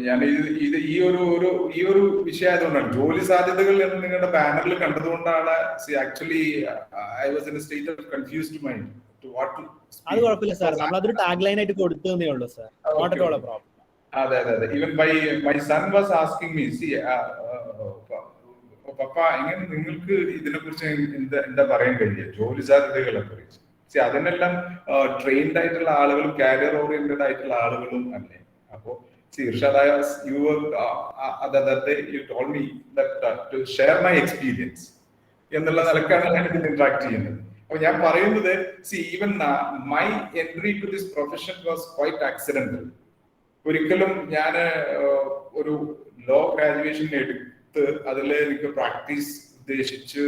ഞാൻ ഈ ഒരു വിഷയം ആയതുകൊണ്ടാണ്, ജോലി സാധ്യതകൾ എന്ന് നിങ്ങളുടെ ബാനറിൽ കണ്ടതുകൊണ്ടാണ് actually I was in a state of confused mind to what to. അത് കുഴപ്പമില്ല സാർ, നമ്മളതൊരു ടാഗ് ലൈൻ ആയിട്ട് കൊടുത്തേ ഉള്ളൂ sir. Not at all a problem. അതെ. Even my son was asking me, പപ്പ എങ്ങനെ നിങ്ങൾക്ക് ഇതിനെ കുറിച്ച് എന്താ പറയാൻ കഴിയുക, ജോലി സാധ്യതകളെ കുറിച്ച്. അതിനെല്ലാം ട്രെയിൻഡ് ആയിട്ടുള്ള ആളുകളും കാരിയർ ഓറിയന്റഡ് ആയിട്ടുള്ള ആളുകളും അല്ലേ. അപ്പോ Irshad, you told me that to share my experience എന്നുള്ള നിലക്കാണ് ഞാൻ ഇതിൽ ഇന്ററാക്ട് ചെയ്യുന്നത്. അപ്പൊ ഞാൻ പറയുന്നത്, even my entry to this profession was quite accidental. ഒരിക്കലും ഞാൻ ഒരു ലോ ഗ്രാജുവേഷൻ എടുത്ത് അതിൽ എനിക്ക് പ്രാക്ടീസ് ഉദ്ദേശിച്ച്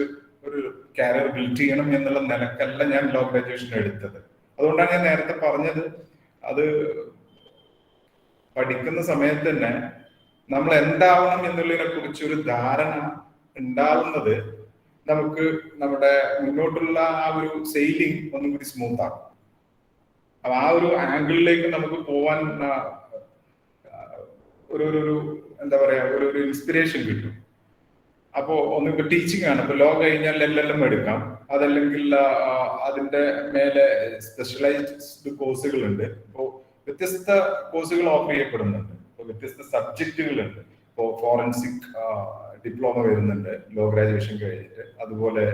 ഒരു കരിയർ ബിൽഡ് ചെയ്യണം എന്നുള്ള നിലക്കല്ല ഞാൻ ലോ ഗ്രാജുവേഷൻ എടുത്തത്. അതുകൊണ്ടാണ് ഞാൻ നേരത്തെ പറഞ്ഞത്, അത് പഠിക്കുന്ന സമയത്ത് തന്നെ നമ്മൾ എന്താവണം എന്നുള്ളതിനെ കുറിച്ച് ഒരു ധാരണ ഉണ്ടാവുന്നത് നമുക്ക് നമ്മുടെ മുന്നോട്ടുള്ള ആ ഒരു സെയിലിംഗ് ഒന്നും കൂടി സ്മൂത്ത് ആകും. അപ്പൊ ആ ഒരു ആംഗിളിലേക്ക് നമുക്ക് പോവാൻ ഒരു എന്താ പറയാ, ഒരു ഇൻസ്പിറേഷൻ കിട്ടും. അപ്പോ ഒന്നിപ്പോ ടീച്ചിങ് ആണ്, ഇപ്പൊ ലോ കഴിഞ്ഞാൽ LLM എടുക്കാം, അതല്ലെങ്കിൽ അതിന്റെ മേലെ സ്പെഷ്യലൈസ്ഡ് കോഴ്സുകളുണ്ട്. ഇപ്പോ വ്യത്യസ്ത കോഴ്സുകൾ ഓഫർ ചെയ്യപ്പെടുന്നുണ്ട്, വ്യത്യസ്ത സബ്ജക്റ്റുകളുണ്ട്. ഇപ്പോൾ ഫോറൻസിക് ഡിപ്ലോമ വരുന്നുണ്ട് ലോ ഗ്രാജുവേഷൻ കഴിഞ്ഞിട്ട്, അതുപോലെ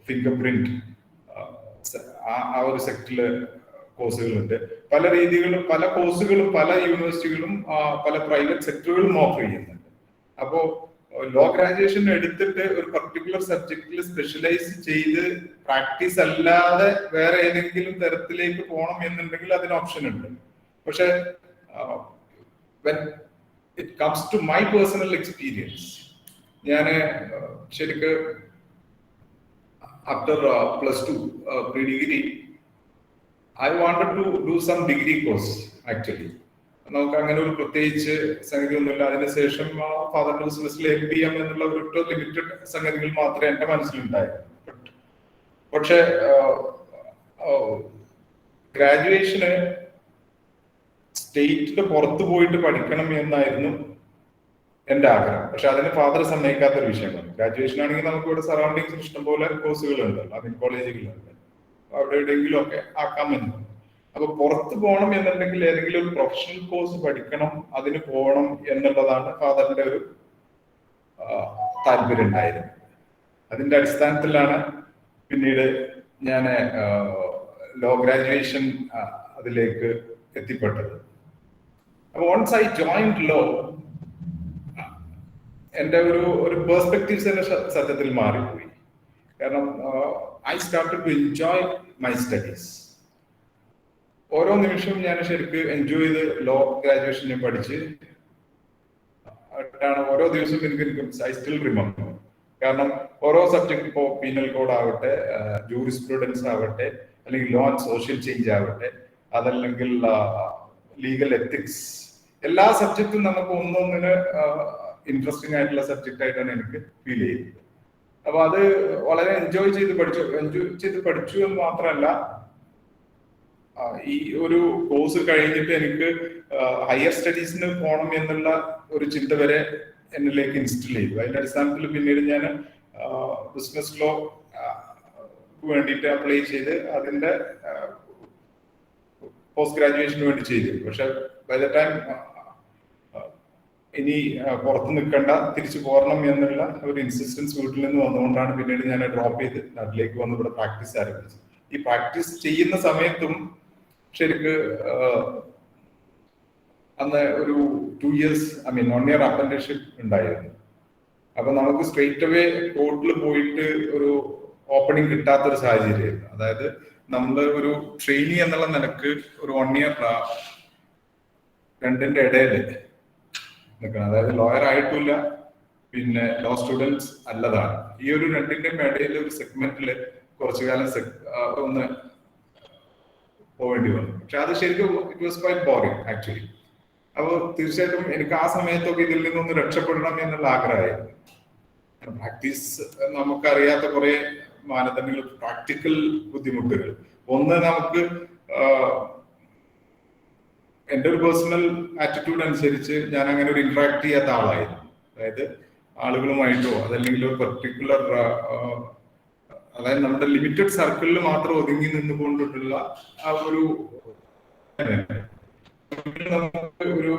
ഫിംഗർ പ്രിന്റ് ആ ഒരു സെക്ടറില് കോഴ്സുകളുണ്ട്. പല രീതികളും പല കോഴ്സുകളും പല യൂണിവേഴ്സിറ്റികളും പല പ്രൈവറ്റ് സെക്ടറുകളും ഓഫർ ചെയ്യുന്നുണ്ട്. അപ്പോ ലോ ഗ്രാജുവേഷൻ എടുത്തിട്ട് ഒരു പർട്ടിക്കുലർ സബ്ജക്റ്റിൽ സ്പെഷ്യലൈസ് ചെയ്ത് പ്രാക്ടീസ് അല്ലാതെ വേറെ ഏതെങ്കിലും തരത്തിലേക്ക് പോകണം എന്നുണ്ടെങ്കിൽ അതിന് ഓപ്ഷൻ ഉണ്ട്. പക്ഷെ when it comes to my personal experience, ഞാൻ ശരിക്ക് after +2 pre-degree I wanted to do some degree course actually. നമുക്ക് അങ്ങനെ ഒരു പ്രത്യേകിച്ച് സംഗതി ഒന്നുമില്ല. അതിനുശേഷം ഫാദർ ബിസിനസ്സിൽ MBM എന്നുള്ള ഒരു ലിമിറ്റഡ് സംഗതികൾ മാത്രമേ എന്റെ മനസ്സിലുണ്ടായിരുന്നു. പക്ഷെ ഗ്രാജുവേഷന് സ്റ്റേറ്റിന്റെ പുറത്ത് പോയിട്ട് പഠിക്കണം എന്നായിരുന്നു എന്റെ ആഗ്രഹം. പക്ഷെ അതിന് ഫാദർ സമ്മതിക്കാത്തൊരു വിഷയമാണ്. ഗ്രാജുവേഷൻ ആണെങ്കിൽ നമുക്ക് ഇവിടെ സറൗണ്ടിങ്സ് ഇഷ്ടംപോലെ കോഴ്സുകളുണ്ട്, കോളേജുകളുണ്ട്, അവിടെ എവിടെയെങ്കിലും ഒക്കെ ആക്കാമെന്ന്. അപ്പൊ പുറത്ത് പോകണം എന്നുണ്ടെങ്കിൽ ഏതെങ്കിലും ഒരു പ്രൊഫഷണൽ കോഴ്സ് പഠിക്കണം, അതിന് പോകണം എന്നുള്ളതാണ് ഫാദറിന്റെ ഒരു താല്പര്യം ഉണ്ടായിരുന്നത്. അതിന്റെ അടിസ്ഥാനത്തിലാണ് പിന്നീട് ഞാൻ ലോ ഗ്രാജുവേഷൻ അതിലേക്ക് എത്തിപ്പെട്ടത്. അപ്പൊ വൺസ് ഐ ജോയിൻഡ് ലോ, എന്റെ ഒരു പെർസ്പെക്റ്റീവ്സ് തന്നെ സത്യത്തിൽ മാറിപ്പോയി. കാരണം I started to enjoy my studies. ഓരോ നിമിഷവും ഞാൻ ശരിക്കും എൻജോയ് ചെയ്ത് ലോ ഗ്രാജുവേഷൻ ഞാൻ പഠിച്ച് ഓരോ ദിവസവും എനിക്ക് ഐ സ്റ്റിൽ റിമെമ്പർ. കാരണം ഓരോ സബ്ജക്ട്, ഇപ്പോൾ പീനൽ കോഡ് ആവട്ടെ, ജൂറിസ്പ്രുഡൻസ് ആവട്ടെ, അല്ലെങ്കിൽ ലോ ആൻഡ് സോഷ്യൽ ചേഞ്ച് ആവട്ടെ, അതല്ലെങ്കിൽ ലീഗൽ എത്തിക്സ്, എല്ലാ സബ്ജക്റ്റും നമുക്ക് ഒന്നൊന്നിന് ഇൻട്രസ്റ്റിംഗ് ആയിട്ടുള്ള സബ്ജക്റ്റ് ആയിട്ടാണ് എനിക്ക് ഫീൽ ചെയ്തത്. അപ്പൊ അത് വളരെ എൻജോയ് ചെയ്ത് പഠിച്ചു എന്ന് മാത്രമല്ല, ഈ ഒരു കോഴ്സ് കഴിഞ്ഞിട്ട് എനിക്ക് ഹയർ സ്റ്റഡീസിന് പോകണം എന്നുള്ള ഒരു ചിന്ത വരെ എന്നിലേക്ക് ഇൻസ്റ്റിൽ ചെയ്തു. അതിന്റെ അടിസ്ഥാനത്തിൽ പിന്നീട് ഞാൻ ബിസിനസ് ലോ വേണ്ടിയിട്ട് അപ്ലൈ ചെയ്ത് അതിന്റെ പോസ്റ്റ് ഗ്രാജുവേഷന് വേണ്ടി ചെയ്തു. പക്ഷെ ബൈ ദ ടൈം ഇനി പുറത്ത് നിൽക്കണ്ട, തിരിച്ചു പോരണം എന്നുള്ള ഒരു ഇൻസിസ്റ്റൻസ് വീട്ടിൽ നിന്ന് വന്നുകൊണ്ടാണ് പിന്നീട് ഞാൻ ഡ്രോപ്പ് ചെയ്ത് നാട്ടിലേക്ക് വന്ന് ഇവിടെ പ്രാക്ടീസ് ആരംഭിച്ചു. ഈ പ്രാക്ടീസ് ചെയ്യുന്ന സമയത്തും ശരിക്ക് അന്ന് ഒരു 2 years 1 year അപ്രന്റീസ്ഷിപ്പ് ഉണ്ടായിരുന്നു. അപ്പൊ നമുക്ക് സ്ട്രെയിറ്റ് അവേ കോർട്ടിൽ പോയിട്ട് ഒരു ഓപ്പണിംഗ് കിട്ടാത്തൊരു സാഹചര്യമായിരുന്നു. അതായത് നമ്മൾ ഒരു ട്രെയിനി എന്നുള്ള നിലക്ക് ഒരു 1 year രണ്ടിന്റെ ഇടയിൽ നിൽക്കണം. അതായത് ലോയർ ആയിട്ടില്ല, പിന്നെ ലോ സ്റ്റുഡൻസ് അല്ലതാണ്. ഈ ഒരു രണ്ടിന്റെയും ഇടയിൽ ഒരു സെഗ്മെന്റിൽ കുറച്ചു കാലം ഒന്ന് പോവേണ്ടി വന്നു. പക്ഷെ അത് ശരിക്കും it was quite boring actually. അപ്പോൾ തീർച്ചയായിട്ടും എനിക്ക് ആ സമയത്തൊക്കെ ഇതിൽ നിന്നൊന്ന് രക്ഷപ്പെടണം എന്നുള്ള ആഗ്രഹമായിരുന്നു. പ്രാക്ടീസ് നമുക്കറിയാത്ത കുറെ മാനദണ്ഡങ്ങൾ, പ്രാക്ടിക്കൽ ബുദ്ധിമുട്ടുകൾ. ഒന്ന്, നമുക്ക് എൻ്റെ ഒരു പേഴ്സണൽ ആറ്റിറ്റ്യൂഡ് അനുസരിച്ച് ഞാൻ അങ്ങനെ ഒരു ഇന്ററാക്ട് ചെയ്യാത്ത ആളായിരുന്നു. അതായത് ആളുകളുമായിട്ടോ അതല്ലെങ്കിൽ ഒരു പെർട്ടിക്കുലർ അതായത് നമ്മുടെ ലിമിറ്റഡ് സർക്കിളിൽ മാത്രം ഒതുങ്ങി നിന്നുകൊണ്ടിട്ടുള്ള ആ ഒരു നമുക്ക് ഒരു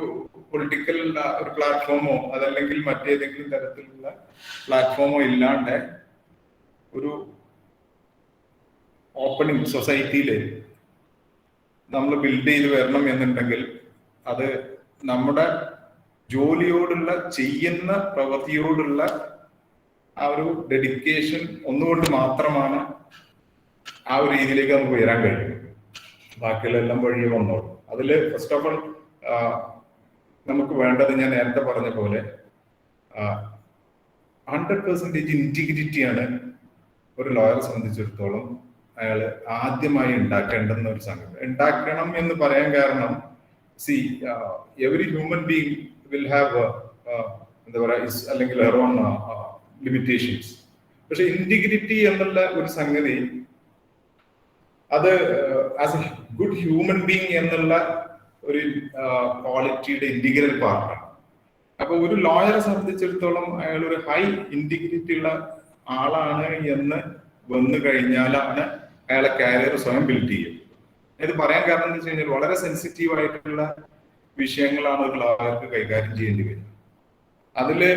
പൊളിറ്റിക്കൽ ഒരു പ്ലാറ്റ്ഫോമോ അതല്ലെങ്കിൽ മറ്റേതെങ്കിലും തരത്തിലുള്ള പ്ലാറ്റ്ഫോമോ ഇല്ലാണ്ട് ഒരു ഓപ്പണിംഗ് സൊസൈറ്റിയിൽ നമ്മൾ ബിൽഡ് ചെയ്ത് വരണം എന്നുണ്ടെങ്കിൽ അത് നമ്മുടെ ജോലിയോടുള്ള, ചെയ്യുന്ന പ്രവൃത്തിയോടുള്ള ആ ഒരു ഡെഡിക്കേഷൻ ഒന്നുകൊണ്ട് മാത്രമാണ് ആ ഒരു രീതിയിലേക്ക് നമുക്ക് ഉയരാൻ കഴിയും. ബാക്കിയുള്ളെല്ലാം വഴിയെ വന്നോളും. അതിൽ ഫസ്റ്റ് ഓഫ് ഓൾ നമുക്ക് വേണ്ടത്, ഞാൻ നേരത്തെ പറഞ്ഞ പോലെ 100% ഇന്റഗ്രിറ്റിയാണ് ഒരു ലോയറെ സംബന്ധിച്ചിടത്തോളം അയാൾ ആദ്യമായി ഉണ്ടാക്കേണ്ടുന്ന ഒരു സംഗതി. ഉണ്ടാക്കണം എന്ന് പറയാൻ കാരണം, every human being will have എന്താ പറയുക, അല്ലെങ്കിൽ ഹെർ ഓൺ ലിമിറ്റേഷൻസ്. പക്ഷെ ഇന്റഗ്രിറ്റി എന്നുള്ള ഒരു സംഗതി അത് as A good human being എന്നുള്ള ഒരു ക്വാളിറ്റിയുടെ ഇന്റഗ്രൽ പാർട്ടാണ്. അപ്പൊ ഒരു ലോയറെ സംബന്ധിച്ചിടത്തോളം അയാൾ ഒരു ഹൈ ഇന്റഗ്രിറ്റി ഉള്ള ആളാണ് എന്ന് വന്നു കഴിഞ്ഞാലാണ് അയാളെ കാരിയർ സ്വയം ബിൽഡ് ചെയ്യും. ഇത് പറയാൻ കാരണം എന്ന് വെച്ച് കഴിഞ്ഞാൽ വളരെ സെൻസിറ്റീവ് ആയിട്ടുള്ള വിഷയങ്ങളാണ് ഒരു ലോയർക്ക് കൈകാര്യം ചെയ്യേണ്ടി വരുന്നത്. അതില്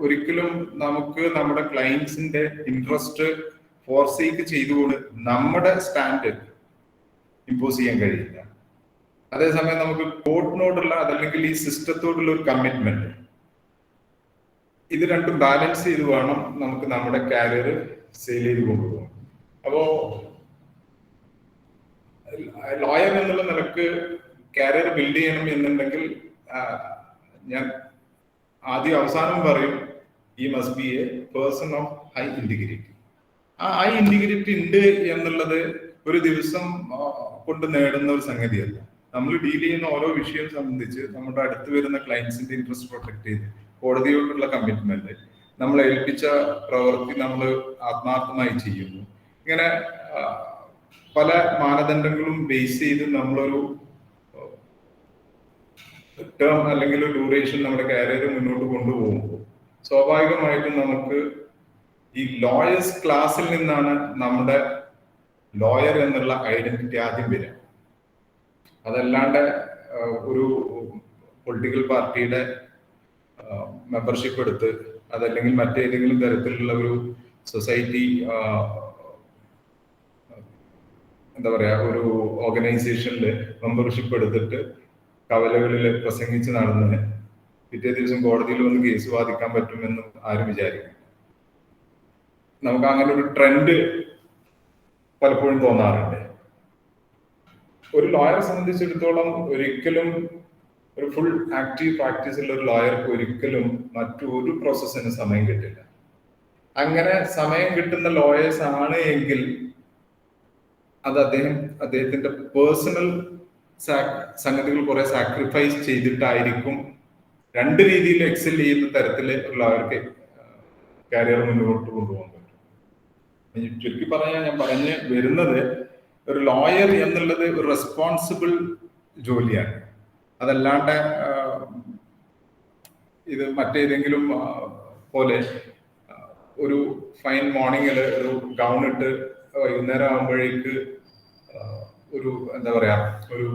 ഒരിക്കലും നമുക്ക് നമ്മുടെ ക്ലയൻസിന്റെ ഇൻട്രസ്റ്റ് ഫോർസേക്ക് ചെയ്തുകൊണ്ട് നമ്മുടെ സ്റ്റാൻഡ് ഇമ്പോസ് ചെയ്യാൻ കഴിയില്ല. അതേസമയം നമുക്ക് കോർട്ടിനോടുള്ള അതല്ലെങ്കിൽ ഈ സിസ്റ്റത്തോടുള്ള ഒരു കമ്മിറ്റ്മെന്റ്, ഇത് രണ്ടും ബാലൻസ് ചെയ്ത് വേണം നമുക്ക് നമ്മുടെ കാരിയർ സെയിൽ ചെയ്ത് കൊണ്ടുപോകാം. അപ്പോ ലോയർ എന്നുള്ള നിലക്ക് കാരിയർ ബിൽഡ് ചെയ്യണം എന്നുണ്ടെങ്കിൽ ഞാൻ ആദ്യം അവസാനം പറയും, ഈ must be A person of high integrity. ആ ഹൈ ഇന്റഗ്രിറ്റി ഉണ്ട് എന്നുള്ളത് ഒരു ദിവസം കൊണ്ട് നേടുന്ന ഒരു സംഗതിയല്ല. നമ്മൾ ഡീൽ ചെയ്യുന്ന ഓരോ വിഷയം സംബന്ധിച്ച് നമ്മുടെ അടുത്ത് വരുന്ന ക്ലയൻസിന്റെ ഇൻട്രസ്റ്റ് പ്രൊട്ടക്ട് ചെയ്ത് കോടതിയോടുള്ള കമ്മിറ്റ്മെന്റ്, നമ്മൾ ഏൽപ്പിച്ച പ്രവൃത്തി നമ്മൾ ആത്മാർത്ഥമായി ചെയ്യുന്നു. ഇങ്ങനെ പല മാനദണ്ഡങ്ങളും ബേസ് ചെയ്ത് നമ്മളൊരു ടേം അല്ലെങ്കിൽ ഒരു ഡ്യൂറേഷൻ നമ്മുടെ കാരിയർ മുന്നോട്ട് കൊണ്ടുപോകുമ്പോൾ സ്വാഭാവികമായിട്ടും നമുക്ക് ഈ ലോയേഴ്സ് ക്ലാസ്സിൽ നിന്നാണ് നമ്മുടെ ലോയർ എന്നുള്ള ഐഡന്റിറ്റി ആദ്യം വരിക. അതല്ലാണ്ട് ഒരു പൊളിറ്റിക്കൽ പാർട്ടിയുടെ മെമ്പർഷിപ്പ് എടുത്ത് അതല്ലെങ്കിൽ മറ്റേതെങ്കിലും തരത്തിലുള്ള ഒരു സൊസൈറ്റി എന്താ പറയാ ഒരു ഓർഗനൈസേഷനിൽ മെമ്പർഷിപ്പ് എടുത്തിട്ട് കവലകളിൽ പ്രസംഗിച്ച് നടന്ന് പിറ്റേ ദിവസം കോടതിയിൽ വന്ന് കേസ് വാദിക്കാൻ പറ്റുമെന്ന് ആരും വിചാരിക്കും. നമുക്ക് അങ്ങനെ ഒരു ട്രെൻഡ് പലപ്പോഴും തോന്നാറുണ്ട്. ഒരു ലോയറെ സംബന്ധിച്ചിടത്തോളം ഒരിക്കലും ഒരു ഫുൾ ആക്റ്റീവ് പ്രാക്ടീസുള്ള ഒരു ലോയർക്ക് ഒരിക്കലും മറ്റൊരു പ്രോസസ്സിന് സമയം കിട്ടില്ല. അങ്ങനെ സമയം കിട്ടുന്ന ലോയേഴ്സ് ആണ് എങ്കിൽ അത് അദ്ദേഹത്തിന്റെ പേഴ്സണൽ സംഗതികൾ കുറെ സാക്രിഫൈസ് ചെയ്തിട്ടായിരിക്കും രണ്ട് രീതിയിൽ എക്സൽ ചെയ്യുന്ന തരത്തിൽ ഒരു ലോയർക്ക് കാരിയർ മുന്നോട്ട് കൊണ്ടുപോകാൻ പറ്റും. ചുരുക്കി പറഞ്ഞാൽ ഞാൻ പറഞ്ഞു വരുന്നത്, ഒരു ലോയർ എന്നുള്ളത് ഒരു റെസ്പോൺസിബിൾ ജോലിയാണ്. അതല്ലാണ്ട് ഇത് മറ്റേതെങ്കിലും പോലെ ഒരു ഫൈൻ മോർണിംഗിൽ ഒരു ഗൗൺ ഇട്ട് വൈകുന്നേരം ആകുമ്പോഴേക്ക് ഒരു എന്താ പറയാ ഒരു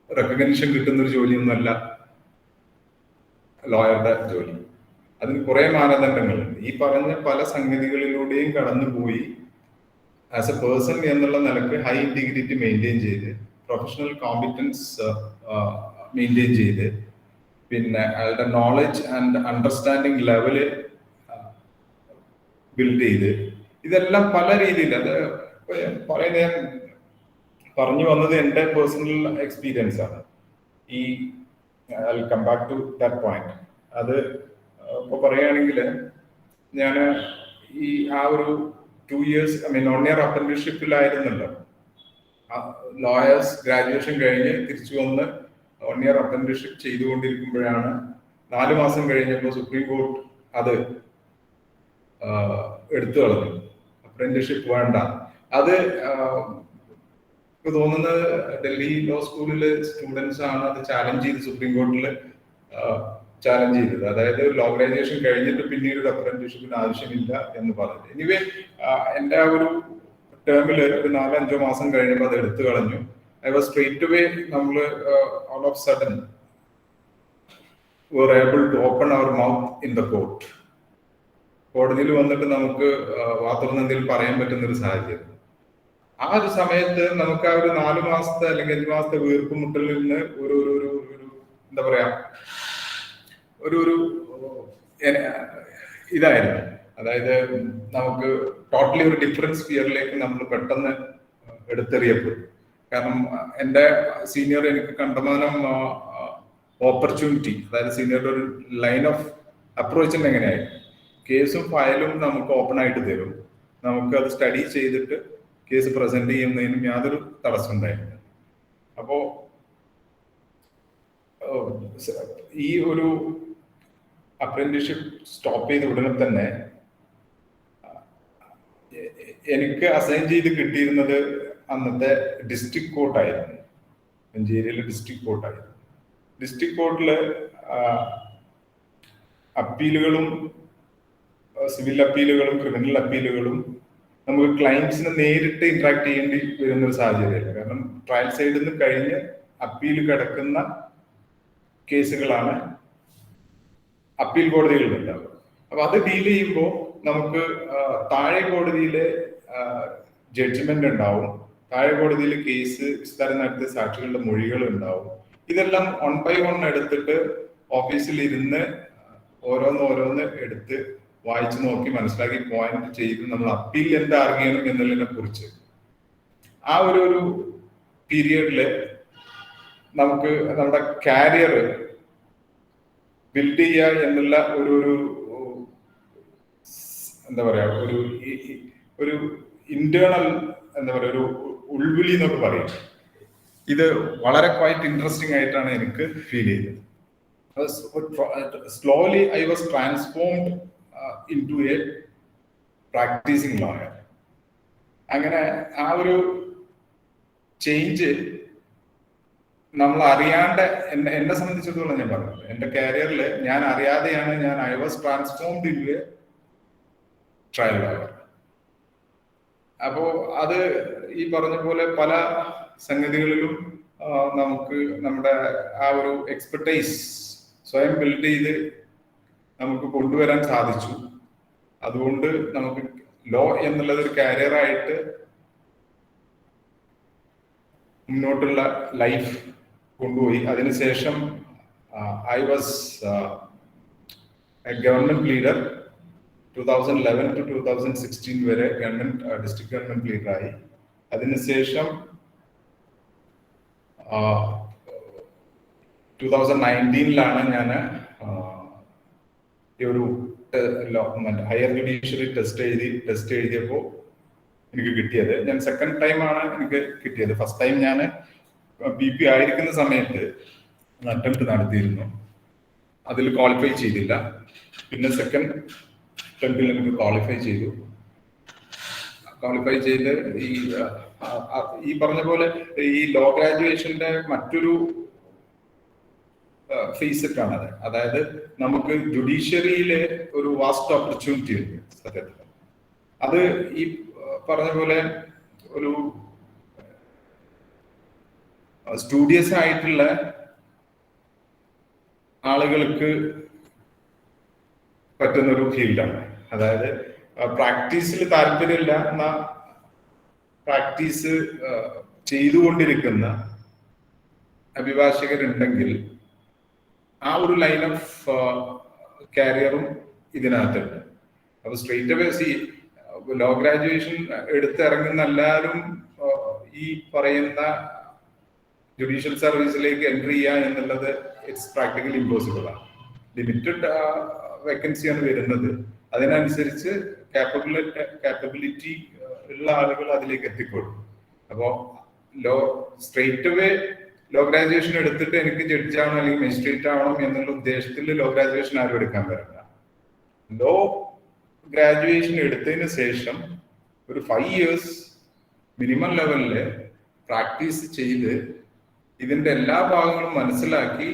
റെക്കഗ്നിഷൻ കിട്ടുന്ന ഒരു ജോലിയൊന്നുമല്ല ലോയറുടെ ജോലി. അതിന് കുറെ മാനദണ്ഡങ്ങളുണ്ട്. ഈ പറഞ്ഞ പല സംഗതികളിലൂടെയും കടന്നുപോയി ആസ് എ പേഴ്സൺ എന്നുള്ള നിലക്ക് ഹൈ ഇന്റഗ്രിറ്റി മെയിൻറ്റെയിൻ ചെയ്ത് പ്രൊഫഷണൽ കോമ്പിറ്റൻസ് മെയിൻറ്റെയിൻ ചെയ്ത് പിന്നെ അയാളുടെ knowledge and understanding level build ചെയ്ത് ഇതെല്ലാം പല രീതിയിൽ അത് പറയുന്നത് പറഞ്ഞു വന്നത് എൻ്റെ പേഴ്സണൽ എക്സ്പീരിയൻസ് ആണ്. ഈ I come back to that point. അത് ഇപ്പൊ പറയുകയാണെങ്കിൽ ഞാൻ ഈ ആ ഒരു 2 years 1 year അപ്രന്റീസ്ഷിപ്പിലായിരുന്നല്ലോ. ലോയേഴ്സ് ഗ്രാജുവേഷൻ കഴിഞ്ഞ് തിരിച്ചു വന്ന് 1 year അപ്രന്റീസ്ഷിപ്പ് ചെയ്തുകൊണ്ടിരിക്കുമ്പോഴാണ് 4 മാസം കഴിഞ്ഞപ്പോൾ സുപ്രീം കോർട്ട് അത് എടുത്തു കളഞ്ഞു. അപ്രന്റീസ്ഷിപ്പ് വേണ്ട. അത് എനിക്ക് തോന്നുന്നത് ഡൽഹി ലോ സ്കൂളിലെ സ്റ്റുഡൻസ് ആണ് അത് ചാലഞ്ച് ചെയ്ത് സുപ്രീം കോടതിയിൽ ചാലഞ്ച് ചെയ്തത്. അതായത് ലോ ഗ്രാജുവേഷൻ കഴിഞ്ഞിട്ട് പിന്നീട് ഒരു അപ്രന്റീസ്ഷിപ്പിന് ആവശ്യമില്ല എന്ന് പറഞ്ഞു. എനിവേ എൻ്റെ ആ ഒരു ടേമില് ഒരു 4-5 മാസം കഴിഞ്ഞപ്പോൾ അത് എടുത്തു കളഞ്ഞു. ഐ വാസ് സ്ട്രേറ്റ് അവേ നമ്മൾ all of sudden were able to open our mouth in the court. കോടതിയിൽ വന്നിട്ട് നമുക്ക് വാർത്തകൾ എന്തെങ്കിലും പറയാൻ പറ്റുന്ന ഒരു സാഹചര്യം. ആ ഒരു സമയത്ത് നമുക്ക് ആ ഒരു 4 മാസത്തെ അല്ലെങ്കിൽ 5 മാസത്തെ വീർപ്പുമുട്ടലിൽ നിന്ന് ഒരു എന്താ പറയാ ഒരു ഇതായിരുന്നു. അതായത് നമുക്ക് ടോട്ടലി ഒരു ഡിഫറൻസ് സ്ഫിയറിലേക്ക് നമ്മൾ പെട്ടെന്ന് എടുത്തെറിയപ്പെട്ടു. കാരണം എൻ്റെ സീനിയർ എനിക്ക് കണ്ടമാനം ഓപ്പർച്യൂണിറ്റി, അതായത് സീനിയറുടെ ഒരു ലൈൻ ഓഫ് അപ്രോച്ചിന് എങ്ങനെയായിരുന്നു, കേസും ഫയലും നമുക്ക് ഓപ്പൺ ആയിട്ട് തരും, നമുക്ക് അത് സ്റ്റഡി ചെയ്തിട്ട് കേസ് പ്രസന്റ് ചെയ്യുന്നതിനും യാതൊരു തടസ്സം ഉണ്ടായിരുന്നു. അപ്പോ ഈ ഒരു അപ്രന്റീസ്ഷിപ്പ് സ്റ്റോപ്പ് ചെയ്ത ഉടനെ തന്നെ എനിക്ക് അസൈൻ ചെയ്ത് കിട്ടിയിരുന്നത് അന്നത്തെ ഡിസ്ട്രിക്ട് കോർട്ടായിരുന്നു. മഞ്ചേരിയിലെ ഡിസ്ട്രിക്ട് കോർട്ടായിരുന്നു. ഡിസ്ട്രിക്ട് കോർട്ടില് അപ്പീലുകളും സിവിൽ അപ്പീലുകളും ക്രിമിനൽ അപ്പീലുകളും നമുക്ക് ക്ലൈംസിനെ നേരിട്ട് ഇന്ററാക്ട് ചെയ്യേണ്ടി വരുന്ന ഒരു സാഹചര്യമല്ല. കാരണം ട്രയൽ സൈഡിൽ നിന്ന് കഴിഞ്ഞ് അപ്പീൽ കിടക്കുന്ന കേസുകളാണ് അപ്പീൽ കോടതികളിൽ ഉണ്ടാവുക. അപ്പൊ അത് ഡീൽ ചെയ്യുമ്പോൾ നമുക്ക് താഴെ കോടതിയിലെ ജഡ്ജ്മെന്റ് ഉണ്ടാവും, താഴെ കോടതിയിൽ കേസ് വിസ്താരം നടത്തിയ സാക്ഷികളുടെ മൊഴികൾ ഉണ്ടാവും. ഇതെല്ലാം 1 by 1 എടുത്തിട്ട് ഓഫീസിൽ ഇരുന്ന് ഓരോന്ന് എടുത്ത് വായിച്ചു നോക്കി മനസ്സിലാക്കി പോയിന്റ് ചെയ്ത് നമ്മൾ അപ്പീൽ എന്താ അറിയണം എന്നുള്ളതിനെ കുറിച്ച് ആ ഒരു പീരിയഡില് നമുക്ക് നമ്മുടെ കാരിയർ ബിൽഡ് ചെയ്യുക എന്നുള്ള ഒരു എന്താ പറയാ ഒരു ഇന്റേണൽ എന്താ പറയാ ഒരു ഉൾവിളി എന്നൊക്കെ പറയും. ഇത് വളരെ ക്വൈറ്റ് ഇൻട്രസ്റ്റിംഗ് ആയിട്ടാണ് എനിക്ക് ഫീൽ ചെയ്തത്. Slowly I was transformed into a practising lawyer. അങ്ങനെ ആ ഒരു ചേഞ്ച് നമ്മൾ അറിയാണ്ട് എന്നെ സംബന്ധിച്ചിടത്തോളം ഞാൻ പറഞ്ഞത് എന്റെ കരിയറിൽ ഞാൻ അറിയാതെയാണ് I was transformed into a trial lawyer. അപ്പോ അത് ഈ പറഞ്ഞ പോലെ പല സംഗതികളിലും നമുക്ക് നമ്മുടെ ആ ഒരു എക്സ്പെർട്ടൈസ് സ്വയം ബിൽഡ് ചെയ്ത് നമുക്ക് കൊണ്ടുവരാൻ സാധിച്ചു. അതുകൊണ്ട് നമുക്ക് ലോ എന്നുള്ളത് ഒരു കരിയറായിട്ട് മുന്നോട്ടുള്ള ലൈഫ് കൊണ്ടുപോയി. അതിനുശേഷം I was A government leader 2011 to 2016 വരെ ഡിസ്ട്രിക്ട് ഗവൺമെന്റ് ലീഡറായി. അതിനുശേഷം 2019 ഞാൻ ഈ ഒരു ഹയർ ജുഡീഷ്യറി ടെസ്റ്റ് എഴുതിയപ്പോൾ എനിക്ക് കിട്ടിയത്. ഞാൻ സെക്കൻഡ് ടൈമാണ് എനിക്ക് കിട്ടിയത്. ഫസ്റ്റ് ടൈം ഞാൻ BP ആയിരിക്കുന്ന സമയത്ത് അറ്റംപ്റ്റ് നടത്തിയിരുന്നു, അതിൽ ക്വാളിഫൈ ചെയ്തില്ല. പിന്നെ സെക്കൻഡ് അറ്റംപ്റ്റിൽ എനിക്ക് ക്വാളിഫൈ ചെയ്ത് ഈ പറഞ്ഞ പോലെ ഈ ലോ ഗ്രാജുവേഷന്റെ മറ്റൊരു ഫേസ് കാണാതെ, അതായത് നമുക്ക് ജുഡീഷ്യറിയിലെ ഒരു വാസ്റ്റ് ഓപ്പർച്യൂണിറ്റി ഉണ്ട് സത്യത്തിൽ. അത് ഈ പറഞ്ഞ പോലെ ഒരു സ്റ്റുഡിയസ് ആയിട്ടുള്ള ആളുകൾക്ക് പറ്റുന്നൊരു ഫീൽഡാണ്. അതായത് പ്രാക്ടീസിൽ താല്പര്യമില്ല എന്ന പ്രാക്ടീസ് ചെയ്തുകൊണ്ടിരിക്കുന്ന അഭിഭാഷകരുണ്ടെങ്കിൽ ആ ഒരു ലൈൻ ഓഫ് കാരിയറും ഇതിനകത്തുണ്ട്. അപ്പൊ സ്ട്രേറ്റ് അവേ ലോ ഗ്രാജുവേഷൻ എടുത്തിറങ്ങുന്ന എല്ലാവരും ഈ പറയുന്ന ജുഡീഷ്യൽ സർവീസിലേക്ക് എൻട്രി ചെയ്യുക എന്നുള്ളത് ഇറ്റ്സ് പ്രാക്ടിക്കലി ഇമ്പോസിബിൾ ആണ്. ലിമിറ്റഡ് വേക്കൻസിയാണ് വരുന്നത്. അതിനനുസരിച്ച് കാപ്പബിലിറ്റി ഉള്ള ആളുകൾ അതിലേക്ക് എത്തിക്കൊള്ളും. അപ്പോൾ സ്ട്രേറ്റ് അവേ ലോ ഗ്രാജുവേഷൻ എടുത്തിട്ട് എനിക്ക് ജഡ്ജ് ആവണം അല്ലെങ്കിൽ മജിസ്ട്രേറ്റ് ആവണം എന്നുള്ള ഉദ്ദേശത്തിൽ ലോ ഗ്രാജുവേഷൻ ആരും എടുക്കാൻ പറ്റില്ല. ലോ ഗ്രാജുവേഷൻ എടുത്തതിന് ശേഷം ഒരു 5 years മിനിമം ലെവലിൽ പ്രാക്ടീസ് ചെയ്ത് ഇതിന്റെ എല്ലാ ഭാഗങ്ങളും മനസ്സിലാക്കി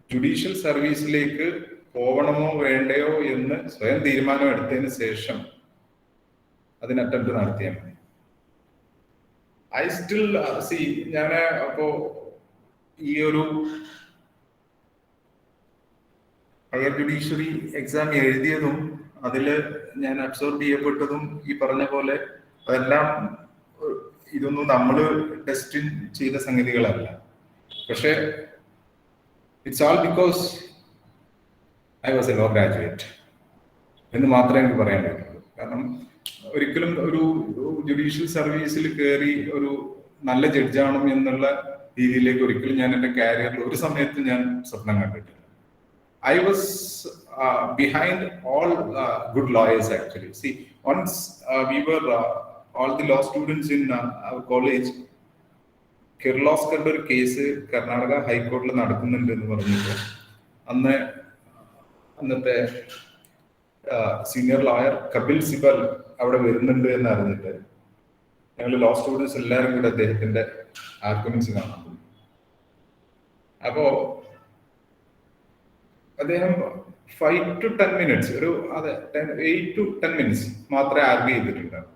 ജുഡീഷ്യൽ സർവീസിലേക്ക് പോകണമോ വേണ്ടയോ എന്ന് സ്വയം തീരുമാനം എടുത്തതിന് ശേഷം അതിന് അറ്റംപ്റ്റ് നടത്തിയാൽ മതി. ഐ സ്റ്റിൽ സി, ഞാൻ അപ്പോ ഈ ഒരു ഹയർ ജുഡീഷ്യറി എക്സാം എഴുതിയതും അതിൽ ഞാൻ അബ്സോർബ് ചെയ്യപ്പെട്ടതും ഈ പറഞ്ഞ പോലെ അതെല്ലാം ഇതൊന്നും നമ്മൾ ടെസ്റ്റ് ചെയ്ത സംഗതികളല്ല. പക്ഷെ it's all because I was a law graduate എന്ന് മാത്രമേ എനിക്ക് പറയാൻ പറ്റുള്ളൂ. കാരണം ഒരിക്കലും ഒരു ജുഡീഷ്യൽ സർവീസിൽ കയറി ഒരു നല്ല ജഡ്ജാണം എന്നുള്ള രീതിയിലേക്ക് ഒരിക്കലും ഞാൻ എൻ്റെ കാരിയറിൽ ഒരു സമയത്ത് ഞാൻ സ്വപ്നം കണ്ടിട്ടില്ല. I was behind all good lawyers actually. See, once we were all the law students in our college, കിർലോസ്കറിന്റെ ഒരു കേസ് കർണാടക ഹൈക്കോടതിയിൽ നടക്കുന്നുണ്ട് എന്ന് പറഞ്ഞിട്ട് അന്നത്തെ സീനിയർ ലോയർ കപിൽ സിബൽ അവിടെ വരുന്നുണ്ട് എന്ന് അറിഞ്ഞിട്ട് ഞങ്ങൾ ലോ സ്റ്റുഡൻസ് എല്ലാവരും കൂടെ അദ്ദേഹത്തിന്റെ ആർഗ്യുമെന്റ്സ് കാണാൻ പോയി. അപ്പോ അദ്ദേഹം 5 to 10 minutes, ഒരു 8 to 10 minutes മാത്രമേ ആർഗ്യൂ ചെയ്തിട്ടുണ്ടാവും.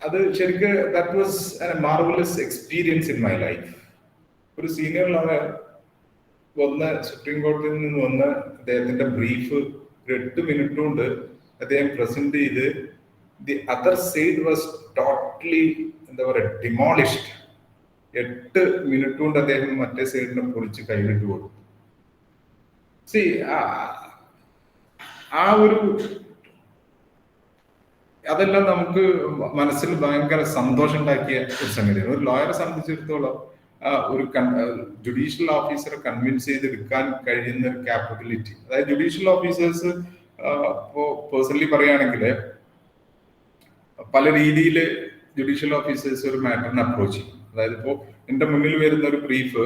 അത് ശരിക്കും that was A marvellous experience in my life. ഒരു സീനിയർ ലോയർ വന്ന് സുപ്രീം കോടതിയിൽ നിന്ന് വന്ന് അദ്ദേഹത്തിന്റെ ബ്രീഫ് 8 മിനിറ്റ് കൊണ്ട് അദ്ദേഹം പ്രസന്റ് ചെയ്ത് the other side was totally എന്താ പറയുക ഡിമോളിഷ്ഡ്. 8 മിനിറ്റ് കൊണ്ട് അദ്ദേഹം മറ്റേ സൈഡിനെ പൊളിച്ച് കൈവിട്ട് കൊടുത്തു. സി, ആ ഒരു അതെല്ലാം നമുക്ക് മനസ്സിൽ ഭയങ്കര സന്തോഷം ഉണ്ടാക്കിയ ഒരു സംഗതിയാണ്. ഒരു ലോയറെ സംബന്ധിച്ചിടത്തോളം ഒരു ജുഡീഷ്യൽ ഓഫീസറെ കൺവിൻസ് ചെയ്തെടുക്കാൻ കഴിയുന്ന ഒരു കാപ്പബിലിറ്റി, അതായത് ജുഡീഷ്യൽ ഓഫീസേഴ്സ് ഇപ്പോ പേഴ്സണലി പറയുകയാണെങ്കിൽ പല രീതിയിൽ ജുഡീഷ്യൽ ഓഫീസേഴ്സ് ഒരു മാറ്ററിനെ അപ്രോച്ച് ചെയ്യും. അതായത് ഇപ്പോൾ എൻ്റെ മുന്നിൽ വരുന്ന ഒരു ബ്രീഫ്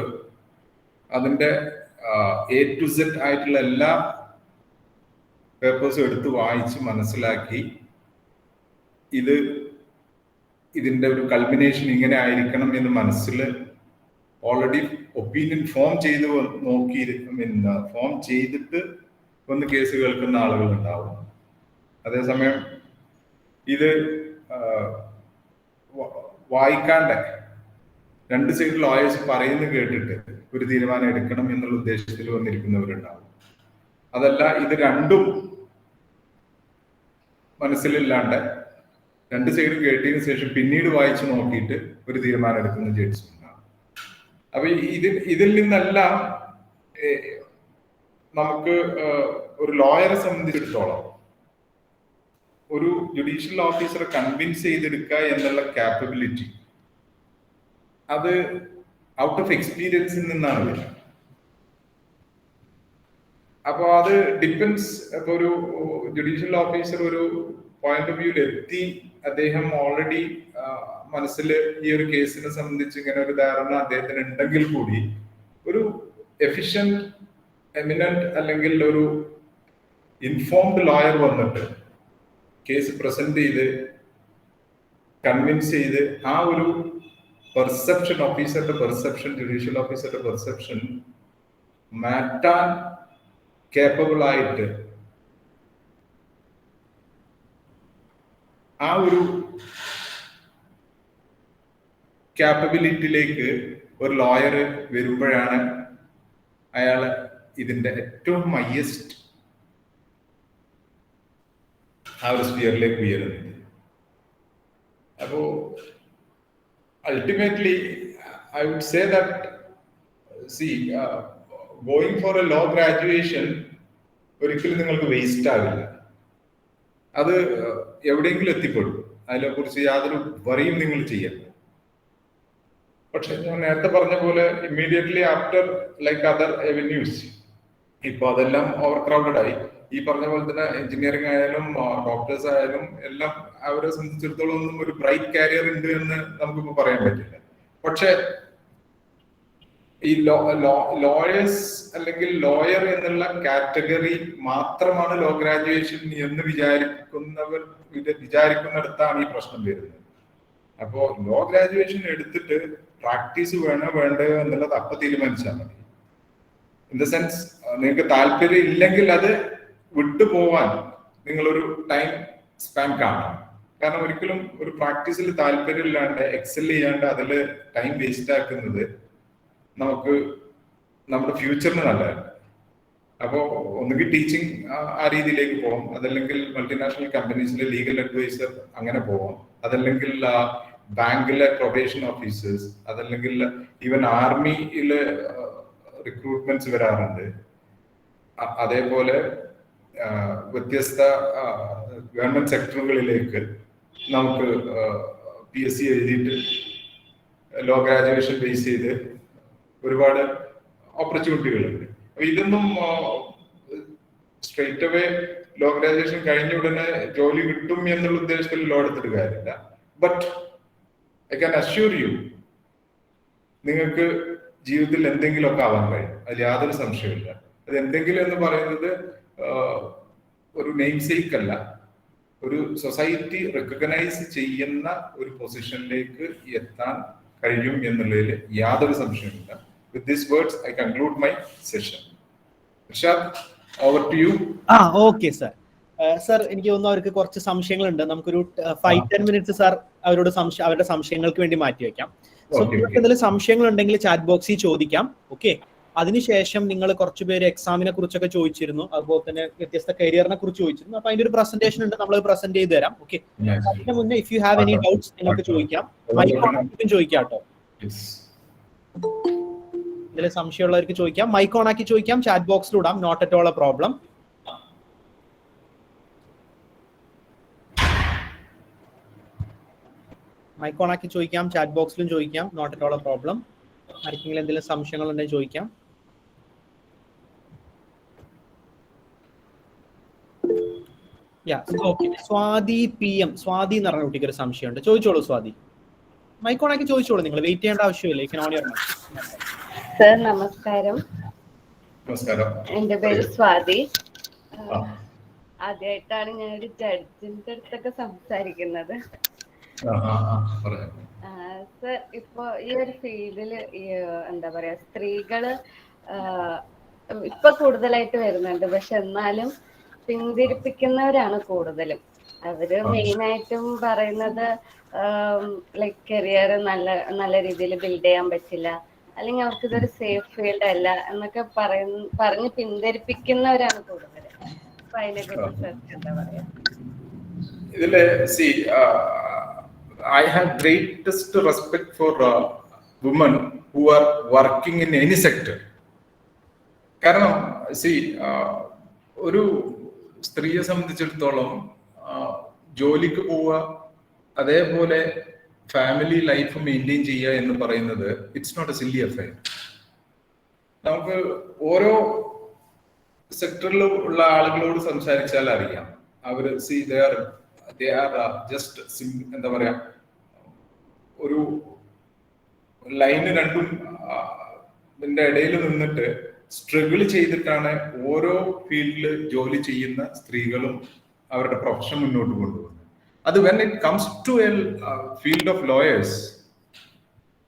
അതിൻ്റെ A to Z ആയിട്ടുള്ള എല്ലാ പേപ്പേഴ്സും എടുത്ത് വായിച്ച് മനസ്സിലാക്കി ഇതിന്റെ ഒരു കൾമിനേഷൻ ഇങ്ങനെ ആയിരിക്കണം എന്ന് മനസ്സിൽ ഓൾറെഡി ഒപ്പീനിയൻ ഫോം ചെയ്ത് ഫോം ചെയ്തിട്ട് വന്ന് കേസ് കേൾക്കുന്ന ആളുകൾ ഉണ്ടാവും. അതേസമയം ഇത് വായിക്കാണ്ട് 2 സൈഡ് ലോയേഴ്സ് പറയുന്നത് കേട്ടിട്ട് ഒരു തീരുമാനം എടുക്കണം എന്നുള്ള ഉദ്ദേശത്തിൽ വന്നിരിക്കുന്നവരുണ്ടാവും. അതല്ല, ഇത് രണ്ടും മനസ്സിലില്ലാണ്ട് 2 സൈഡും കേട്ടതിന് ശേഷം പിന്നീട് വായിച്ചു നോക്കിയിട്ട് ഒരു തീരുമാനം എടുക്കുന്ന ജഡ്ജ് ഉണ്ടാവും. അപ്പൊ ഇതിൽ നിന്നെല്ലാം നമുക്ക് ഒരു ലോയറെ സംബന്ധിച്ചിടത്തോളം ഒരു ജുഡീഷ്യൽ ഓഫീസറെ കൺവിൻസ് ചെയ്തെടുക്കുക എന്നുള്ള കാപ്പബിലിറ്റി അത് ഔട്ട് ഓഫ് എക്സ്പീരിയൻസിൽ നിന്നാണ് വരുന്നത്. അപ്പൊ അത് ഡിപ്പെൻസ്. ഇപ്പൊ ഒരു ജുഡീഷ്യൽ ഓഫീസർ ഒരു പോയിന്റ് ഓഫ് വ്യൂവിൽ എത്തി, അദ്ദേഹം ഓൾറെഡി മനസ്സിൽ ഈ ഒരു കേസിനെ സംബന്ധിച്ച് ഇങ്ങനെ ഒരു ധാരണ അദ്ദേഹത്തിന് ഉണ്ടെങ്കിൽ കൂടി ഒരു എഫിഷ്യന്റ്, എമിനന്റ് അല്ലെങ്കിൽ ഒരു ഇൻഫോംഡ് ലോയർ വന്നിട്ട് കേസ് പ്രസന്റ് ചെയ്ത് കൺവിൻസ് ചെയ്ത് ആ ഒരു പെർസെപ്ഷൻ, ഓഫീസറുടെ പെർസെപ്ഷൻ, ജുഡീഷ്യൽ ഓഫീസറുടെ പെർസെപ്ഷൻ മാറ്റാൻ കേപ്പബിൾ ആയിട്ട് ആ ഒരു ക്യാപ്പബിലിറ്റിയിലേക്ക് ഒരു ലോയർ വരുമ്പോഴാണ് അയാൾ ഇതിന്റെ ഏറ്റവും ഹയസ്റ്റ് ആ ഒരു സ്പിയറിലേക്ക് ഉയരുന്നത്. അപ്പോ ultimately I would say that, see, going for a law graduation ഒരിക്കലും നിങ്ങൾക്ക് വേസ്റ്റ് ആവില്ല. അത് എവിടെയെങ്കിലും എത്തിപ്പെടും, അതിനെ കുറിച്ച് യാതൊരു വറിയും നിങ്ങൾ ചെയ്യണ്ട. പക്ഷെ ഞാൻ നേരത്തെ പറഞ്ഞ പോലെ immediately after like other avenues ഇപ്പൊ അതെല്ലാം ഓവർ ക്രൗഡഡ് ആയി. ഈ പറഞ്ഞ പോലെ തന്നെ എഞ്ചിനീയറിംഗ് ആയാലും ഡോക്ടേഴ്സ് ആയാലും എല്ലാം അവരെ സംബന്ധിച്ചിടത്തോളം ഒന്നും ഒരു ബ്രൈറ്റ് കാരിയർ ഉണ്ട് എന്ന് നമുക്കിപ്പോ പറയാൻ പറ്റില്ല. പക്ഷെ ഈ ലോയേഴ്സ് അല്ലെങ്കിൽ ലോയർ എന്നുള്ള കാറ്റഗറി മാത്രമാണ് ലോ ഗ്രാജുവേഷൻ എന്ന് വിചാരിക്കുന്നിടത്താണ് ഈ പ്രശ്നം വരുന്നത്. അപ്പോ ലോ ഗ്രാജുവേഷൻ എടുത്തിട്ട് പ്രാക്ടീസ് വേണോ വേണ്ടയോ എന്നുള്ളത് അപ്പൊ തീരുമാനിച്ചാൽ മതി. ഇൻ ദ സെൻസ് നിങ്ങൾക്ക് താല്പര്യം ഇല്ലെങ്കിൽ അത് വിട്ടുപോവാൻ നിങ്ങളൊരു ടൈം സ്പാൻ കാണണം. കാരണം ഒരിക്കലും ഒരു പ്രാക്ടീസിൽ താല്പര്യം ഇല്ലാണ്ട് എക്സൽ ചെയ്യാണ്ട് അതിൽ ടൈം വേസ്റ്റ് ആക്കുന്നത് നമുക്ക് നമ്മുടെ ഫ്യൂച്ചറിന് നല്ലതല്ല. അപ്പോൾ ഒന്നുകിൽ ടീച്ചിങ് ആ രീതിയിലേക്ക് പോകാം, അതല്ലെങ്കിൽ മൾട്ടിനാഷണൽ കമ്പനീസിലെ ലീഗൽ അഡ്വൈസർ അങ്ങനെ പോവാം, അതല്ലെങ്കിൽ ബാങ്കിലെ പ്രൊബേഷൻ ഓഫീസേഴ്സ്, അതല്ലെങ്കിൽ ഈവൻ ആർമിയില് റിക്രൂട്ട്മെന്റ്സ് വരാറുണ്ട്. അതേപോലെ വ്യത്യസ്ത ഗവൺമെന്റ് സെക്ടറുകളിലേക്ക് നമുക്ക് PSC എഴുതിയിട്ട് ലോ ഗ്രാജുവേഷൻ ബേസ് ചെയ്ത് ഒരുപാട് ഓപ്പർച്യൂണിറ്റികളുണ്ട്. ഇതൊന്നും സ്ട്രെയിറ്റ് അവേ ലോ ഗ്രാജുവേഷൻ കഴിഞ്ഞ ഉടനെ ജോലി കിട്ടും എന്നുള്ള ഉദ്ദേശത്തിൽ ലോ എടുത്തിട്ട് കാര്യമില്ല. But I can assure U, നിങ്ങൾക്ക് ജീവിതത്തിൽ എന്തെങ്കിലുമൊക്കെ ആവാൻ കഴിയും, അതിൽ യാതൊരു സംശയമില്ല. അത് എന്തെങ്കിലും എന്ന് പറയുന്നത് ഒരു നെയിം സേക്ക് അല്ല, ഒരു സൊസൈറ്റി റെക്കഗ്നൈസ് ചെയ്യുന്ന ഒരു പൊസിഷനിലേക്ക് എത്താൻ കഴിയും എന്നുള്ളതിൽ യാതൊരു സംശയമില്ല. With these words, I conclude my session. Irshad, over to you. Okay, sir. Sir എനിക്ക് തോന്നുന്നു അവർക്ക് കുറച്ച് സംശയങ്ങളുണ്ട്. നമുക്കൊരു 5-10 മിനിറ്റ്സ് സാർ അവരുടെ സംശയങ്ങൾക്ക് വേണ്ടി മാറ്റി വെക്കാം. സോ നിങ്ങൾക്ക് എന്തെങ്കിലും സംശയങ്ങൾ ഉണ്ടെങ്കിൽ ചാറ്റ് ബോക്സിൽ ചോദിക്കാം. ഓക്കെ, അതിനുശേഷം നിങ്ങൾ കുറച്ചുപേര് എക്സാമിനെ കുറിച്ചൊക്കെ ചോദിച്ചിരുന്നു, അതുപോലെ തന്നെ വ്യത്യസ്ത കരിയറിനെ കുറിച്ച് ചോദിച്ചിരുന്നു. അപ്പൊ അതിന്റെ ഒരു പ്രസന്റേഷൻ ഉണ്ട്, നമ്മൾ പ്രസന്റ് ചെയ്ത് തരാം. ഓക്കെ, അതിന് മുന്നേ if you have any doubts നിങ്ങൾക്ക് ചോദിക്കാം. മൈക്ക് ചോദിക്കാം കേട്ടോ. ഇതിൽ സംശയമുള്ളവർക്ക് ചോദിക്കാം, മൈക്ക് ഓൺ ആക്കി ചോദിക്കാം, ചാറ്റ് ബോക്സിൽ ഇടാം. Not at all a problem. Mic on ആക്കി ചോദിക്കാം, ചാറ്റ് ബോക്സിലും ചോദിക്കാം. Not at all a problem. ആർക്കെങ്കിലും എന്തെങ്കിലും സംശയങ്ങൾ ഉണ്ടെങ്കിൽ ചോദിക്കാം. സ്വാതി PM, സ്വാതി എന്ന് പറഞ്ഞ കുട്ടിക്ക് ഒരു സംശയമുണ്ട്. ചോദിച്ചോളൂ സ്വാതി. മൈക്ക് ഓൺ ആക്കി ചോദിച്ചോളൂ, നിങ്ങൾ വെയിറ്റ് ചെയ്യേണ്ട ആവശ്യമില്ല. സർ നമസ്കാരം. നമസ്കാരം, എന്റെ പേര് സ്വാതി. ആദ്യമായിട്ടാണ് ഞാനൊരു ജഡ്ജിന്റെ അടുത്തൊക്കെ സംസാരിക്കുന്നത്. സർ, ഇപ്പൊ ഈ ഒരു ഫീൽഡില് എന്താ പറയാ, സ്ത്രീകള് ഇപ്പൊ കൂടുതലായിട്ട് വരുന്നുണ്ട്. പക്ഷെ എന്നാലും പിന്തിരിപ്പിക്കുന്നവരാണ് കൂടുതലും. അവര് മെയിനായിട്ടും പറയുന്നത് ലൈക്ക് കരിയർ നല്ല രീതിയിൽ ബിൽഡ് ചെയ്യാൻ പറ്റില്ല, അല്ലെങ്കിൽ അവർക്ക് ഇതൊരു സേഫ് ഫീൽഡ് അല്ല എന്നൊക്കെ പറഞ്ഞ് പിന്തിരിപ്പിക്കുന്നവരാണ് കൂടുതൽ. അപ്പൊ അതിനെ കുറിച്ച് എന്താ പറയാ? ഇതില് I have greatest respect for women who are working in any sector. കാരണം ഒരു സ്ത്രീയെ സംബന്ധിച്ചിടത്തോളം ജോലിക്ക് പോവുക, അതേപോലെ ഫാമിലി ലൈഫ് മെയിൻറ്റെയിൻ ചെയ്യുക എന്ന് പറയുന്നത് it's not a silly affair. നമുക്ക് ഓരോ സെക്ടറിലും ഉള്ള ആളുകളോട് സംസാരിച്ചാൽ അറിയാം, അവർ they are just എന്താ പറയാ, ഒരു ലൈന് രണ്ടും ഇടയിൽ നിന്നിട്ട് സ്ട്രഗിൾ ചെയ്തിട്ടാണ് ഓരോ ഫീൽഡിൽ ജോലി ചെയ്യുന്ന സ്ത്രീകളും അവരുടെ പ്രൊഫഷൻ മുന്നോട്ട് കൊണ്ടുപോകുന്നത്. അത് when it comes to a field of lawyers,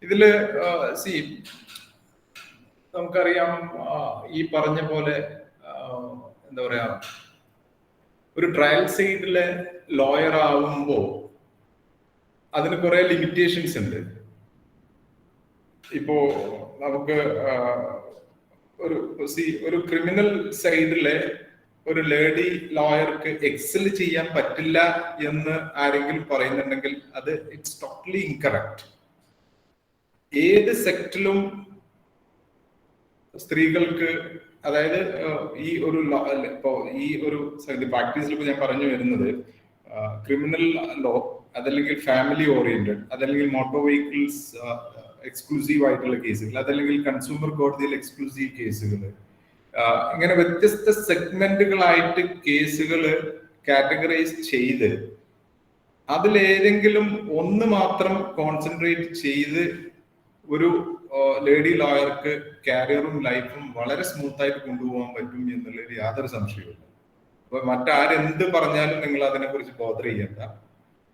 ഇതില് നമുക്കറിയാം, ഈ പറഞ്ഞ പോലെ എന്താ പറയാ, ഒരു ട്രയൽ സൈഡിലെ ലോയർ ആവുമ്പോ അതിന് കുറെ ലിമിറ്റേഷൻസ് ഉണ്ട്. ഇപ്പോ നമുക്ക് ഒരു ക്രിമിനൽ സൈഡിലെ ഒരു ലേഡി ലോയർക്ക് എക്സൽ ചെയ്യാൻ പറ്റില്ല എന്ന് ആരെങ്കിലും പറയുന്നുണ്ടെങ്കിൽ അത് ഇറ്റ്സ് ടോട്ടലി ഇൻകറക്റ്റ്. ഏത് സെക്ടറിലും സ്ത്രീകൾക്ക്, അതായത് ഈ ഒരു പ്രാക്ടീസിൽ ഇപ്പൊ ഞാൻ പറഞ്ഞു വരുന്നത് ക്രിമിനൽ ലോ, അതല്ലെങ്കിൽ ഫാമിലി ഓറിയന്റഡ്, അതല്ലെങ്കിൽ മോട്ടോർ വെഹിക്കിൾസ് എക്സ്ക്ലൂസീവ് ആയിട്ടുള്ള കേസുകൾ, അതല്ലെങ്കിൽ കൺസ്യൂമർ കോടതിയിൽ എക്സ്ക്ലൂസീവ് കേസുകൾ, ഇങ്ങനെ വ്യത്യസ്ത സെഗ്മെന്റുകളായിട്ട് കേസുകൾ കാറ്റഗറൈസ് ചെയ്ത് അതിലേതെങ്കിലും ഒന്ന് മാത്രം കോൺസെൻട്രേറ്റ് ചെയ്ത് ഒരു ലേഡി ലോയർക്ക് കാരിയറും ലൈഫും വളരെ സ്മൂത്ത് ആയിട്ട് കൊണ്ടുപോകാൻ പറ്റും എന്നുള്ളതിൽ യാതൊരു സംശയവുമില്ല. അപ്പൊ മറ്റാരെന്ത് പറഞ്ഞാലും നിങ്ങൾ അതിനെ കുറിച്ച് ബോധർ ചെയ്യണ്ട.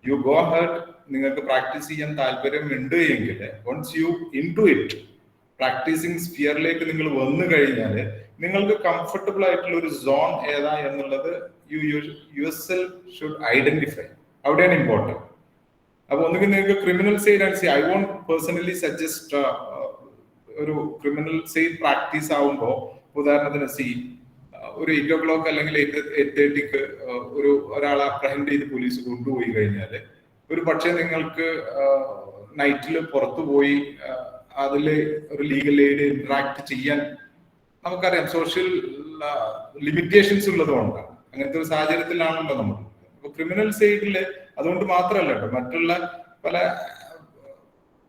You go ahead. നിങ്ങൾക്ക് പ്രാക്ടീസ് ചെയ്യാൻ താല്പര്യമുണ്ട് എങ്കിൽ once you in to it, practicing സ്ഫിയറിലേക്ക് നിങ്ങൾ വന്നു കഴിഞ്ഞാൽ നിങ്ങൾക്ക് കംഫർട്ടബിൾ ആയിട്ടുള്ള ഒരു സോൺ ഏതാ എന്നുള്ളത് യുവർ സെൽഫ് ഷുഡ് ഐഡന്റിഫൈ. അവിടെയാണ് ഇമ്പോർട്ടൻറ്റ്. അപ്പൊ ഒന്നുകിൽ നിങ്ങൾക്ക് ക്രിമിനൽ സൈഡ് ആണ്. ഐ വോണ്ട് പേഴ്സണലി സജസ്റ്റ് ഒരു ക്രിമിനൽ സൈഡ് പ്രാക്ടീസ് ആവുമ്പോൾ, ഉദാഹരണത്തിന് ഒരു 8 o'clock അല്ലെങ്കിൽ 8:30 ഒരാളെ അപ്രഹെൻഡ് ചെയ്ത് പോലീസ് കൊണ്ടുപോയി കഴിഞ്ഞാൽ, ഒരു പക്ഷേ നിങ്ങൾക്ക് നൈറ്റിൽ പുറത്തു പോയി അതില് ഒരു ലീഗൽ എയ്ഡ് ഇന്ററാക്ട് ചെയ്യാൻ നമുക്കറിയാം, സോഷ്യൽ ലിമിറ്റേഷൻസ് ഉള്ളതുകൊണ്ടാണ്. അങ്ങനത്തെ ഒരു സാഹചര്യത്തിലാണല്ലോ നമ്മൾ. അപ്പൊ ക്രിമിനൽ സൈഡില് അതുകൊണ്ട് മാത്രമല്ല കേട്ടോ, മറ്റുള്ള പല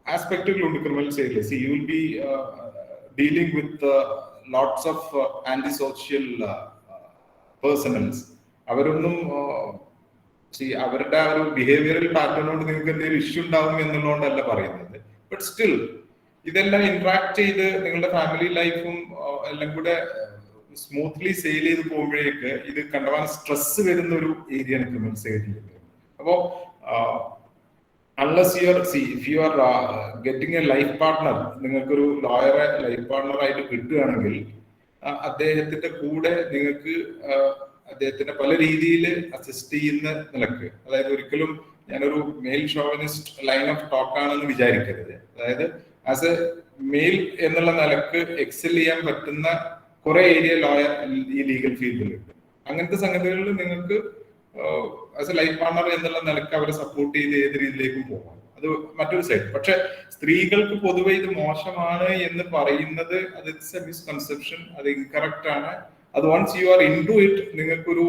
ആസ്പെക്ടുകളുണ്ട് ക്രിമിനൽ സൈഡിൽ. You will be dealing with lots of anti social personals. അവരൊന്നും അവരുടെ ആ ഒരു ബിഹേവിയറൽ പാറ്റേണോട് നിങ്ങൾക്ക് എന്തെങ്കിലും ഇഷ്യൂ ഉണ്ടാവും എന്നുള്ളതുകൊണ്ടല്ല പറയുന്നത്. ബട്ട് സ്റ്റിൽ ഇതെല്ലാം ഇന്ററാക്ട് ചെയ്ത് നിങ്ങളുടെ ഫാമിലി ലൈഫും എല്ലാം കൂടെ സ്മൂത്ത്ലി സെയിൽ ചെയ്ത് പോകുമ്പോഴേക്ക് ഇത് കണ്ടമാനം സ്ട്രെസ് വരുന്ന ഒരു ഏരിയയാണ് ക്രിമിനൽ സൈഡിൽ. അപ്പോ unless if you are getting A life partner, നിങ്ങൾക്കൊരു ലോയറെ ലൈഫ് പാർട്ട്ണർ ആയിട്ട് കിട്ടുകയാണെങ്കിൽ അദ്ദേഹത്തിന്റെ കൂടെ നിങ്ങൾക്ക് അദ്ദേഹത്തിന്റെ പല രീതിയിൽ അസിസ്റ്റ് ചെയ്യുന്ന നിലക്ക്, അതായത് ഒരിക്കലും ഞാനൊരു male chauvinist line of talk ആണെന്ന് വിചാരിക്കരുത്. അതായത് ആസ് എ മെയിൽ എന്നുള്ള നിലക്ക് എക്സൽ ചെയ്യാൻ പറ്റുന്ന കുറെ ഏരിയ ലോയർ ഈ ലീഗൽ ഫീൽഡിലുണ്ട്. അങ്ങനത്തെ സംഗതികളിൽ നിങ്ങൾക്ക് ആസ് എ ലൈഫ് പാർട്ണർ എന്നുള്ള നിലക്ക് അവരെ സപ്പോർട്ട് ചെയ്ത് ഏത് രീതിയിലേക്കും പോകാം. അത് മറ്റൊരു സൈഡ്. പക്ഷെ സ്ത്രീകൾക്ക് പൊതുവെ ഇത് മോശമാണ് എന്ന് പറയുന്നത് അത് ഇറ്റ്സ് എ മിസ്കൺസെപ്ഷൻ. അത് ഇൻകറക്റ്റ് ആണ്. അത് once you are in to it, നിങ്ങൾക്കൊരു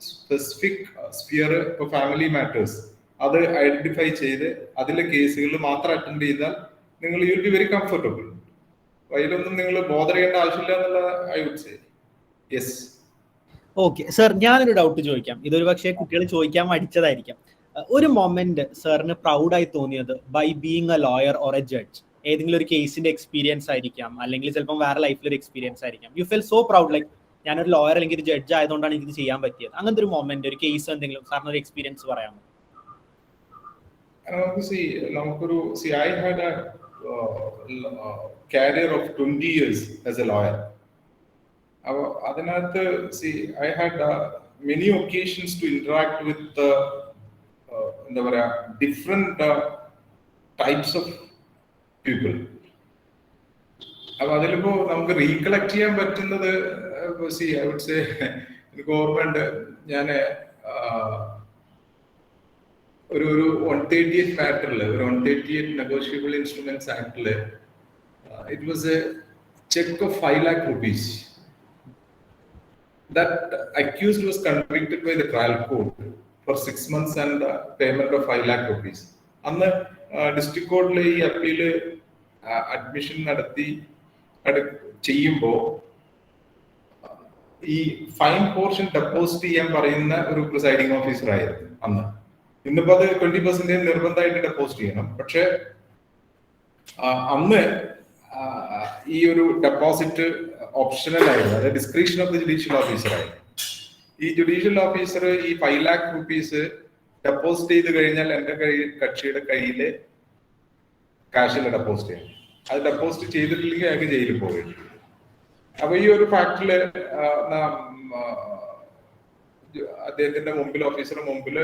സ്പെസിഫിക് സ്ഫിയർ, ഇപ്പൊ ഫാമിലി മാറ്റേഴ്സ്, അത് ഐഡന്റിഫൈ ചെയ്ത് അതിലെ കേസുകളിൽ മാത്രം അറ്റൻഡ് ചെയ്താൽ നിങ്ങൾ you will be very comfortable. അതിലൊന്നും നിങ്ങൾ ബോധർ ചെയ്യേണ്ട ആവശ്യമില്ല എന്നുള്ള I would say. Yes. Okay sir, ഞാനൊരു ഡൗട്ട് ചോദിക്കാം. ഇതൊരു പക്ഷേ കുട്ടികൾ ചോദിക്കാൻ മടിച്ചതായിരിക്കാം. ഒരു മൊമെന്റ് സാറിന് പ്രൗഡായി തോന്നിയത് by being a lawyer or a judge, ഏതെങ്കിലും ഒരു കേസിന്റെ എക്സ്പീരിയൻസ് ആയിരിക്കാം, അല്ലെങ്കിൽ ചിലപ്പോൾ വേറെ ലൈഫിലൊരു എക്സ്പീരിയൻസ് ആയിരിക്കാം. You feel so proud, like ഞാനൊരു ലോയർ അല്ലെങ്കിൽ ഒരു ജഡ്ജ് ആയതുകൊണ്ടാണ് എനിക്ക് ചെയ്യാൻ പറ്റിയത്. അങ്ങനത്തെ ഒരു മൊമെന്റ്, ഒരു കേസ്, എന്തെങ്കിലും സാറിന് ഒരു എക്സ്പീരിയൻസ് പറയാമോ? I had a career of 20 years as a lawyer. അതിനകത്ത് I had many occasions to interact with എന്താ പറയാ different types of people. അപ്പൊ അതിലിപ്പോ നമുക്ക് റീകളക്ട് ചെയ്യാൻ പറ്റുന്നത് I would say ഗവൺമെന്റ് ഞാൻ ഒരു 138 മാറ്ററിൽ, ഒരു 138 നെഗോഷ്യബിൾ ഇൻസ്ട്രുമെന്റ്സ് ആക്ടില് it was a cheque of 5 lakh rupees. That accused was convicted by the trial court for 6 months and payment of 5 lakh rupees. അന്ന് ഡിസ്ട്രിക്ട് കോർട്ടിലെ ഈ അപ്പീല് അഡ്മിഷൻ നടത്തി ചെയ്യുമ്പോൾ ഈ ഫൈൻ പോർഷൻ ഡെപ്പോസിറ്റ് ചെയ്യാൻ പറയുന്ന ഒരു പ്രിസൈഡിംഗ് ഓഫീസർ ആയിരുന്നു അന്ന്. ഇന്നിപ്പോ അത് 20% നിർബന്ധമായിട്ട് ഡെപ്പോസിറ്റ് ചെയ്യണം. പക്ഷെ അന്ന് ഈ ഒരു ഡെപ്പോസിറ്റ് ഓപ്ഷണൽ ആയിരുന്നു. അത് description of the judicial officer ആയിരുന്നു. ഈ ജുഡീഷ്യൽ ഓഫീസർ ഈ 5 lakh rupees ഡെപ്പോസിറ്റ് ചെയ്ത് കഴിഞ്ഞാൽ എന്റെ കക്ഷിയുടെ കയ്യില് കാശിൽ ഡെപ്പോസിറ്റ് ചെയ്യണം. അത് ഡെപ്പോസിറ്റ് ചെയ്തിട്ടില്ലെങ്കിൽ അയാൾക്ക് ജയിലിൽ പോവുകയും. അപ്പൊ ഈ ഒരു ഫാക്ടില് അദ്ദേഹത്തിന്റെ മുമ്പിൽ, ഓഫീസറുടെ മുമ്പിൽ